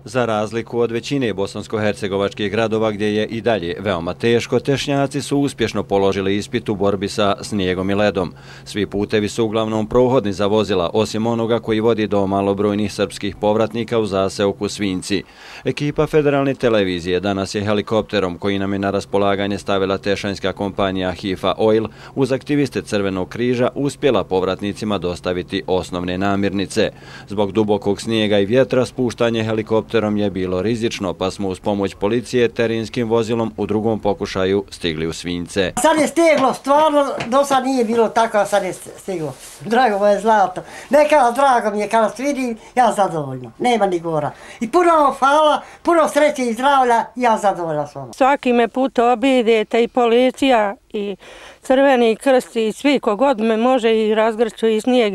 Za razliku od većine bosansko-hercegovačkih gradova gdje je i dalje veoma teško, Tešnjaci su uspješno položili ispit u borbi sa snijegom i ledom. Svi putevi su uglavnom prohodni za vozila, osim onoga koji vodi do malobrojnih srpskih povratnika u zaseoku Svinjci. Ekipa Federalne televizije danas je helikopterom koji nam je na raspolaganje stavila tešanjska kompanija HIFA Oil uz aktiviste Crvenog križa uspjela povratnicima dostaviti osnovne namirnice. Zbog dubokog snijega i vjetra spuštanje helikopterom je bilo rizično, pa smo uz pomoć policije terinskim vozilom u drugom pokušaju stigli u Svinjce. Sad je steglo, stvarno, do sad nije bilo tako, a sad je steglo. Drago moje zlato. Neka drago mi je, kada vas vidim, ja zadovoljno. Nema ni gora. I puno hvala, puno sreće i zdravlja, ja zadovoljna s vama. Svaki me put obidete i policija i Crveni krst i svi kogod me može i razgrću i snijeg.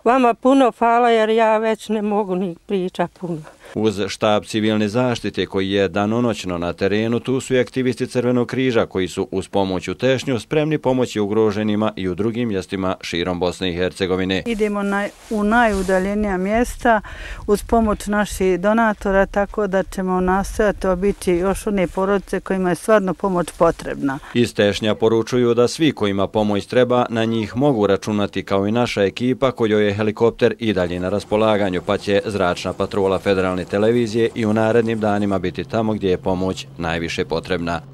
Vama puno hvala jer ja već ne mogu ni pričati puno. Uz štab civilne zaštite koji je danonoćno na terenu, tu su i aktivisti Crvenog križa koji su uz pomoć u Tešnju spremni pomoći ugroženima i u drugim mjestima širom Bosne i Hercegovine. Idemo u najudaljenija mjesta uz pomoć naših donatora, tako da ćemo nastojati obići još one porodice kojima je stvarno pomoć potrebna. Iz Tešnja poručuju da svi kojima pomoć treba na njih mogu računati kao i naša ekipa kojoj je helikopter i dalje na raspolaganju, pa će zračna patrola Federalne televizije i u narednim danima biti tamo gdje je pomoć najviše potrebna.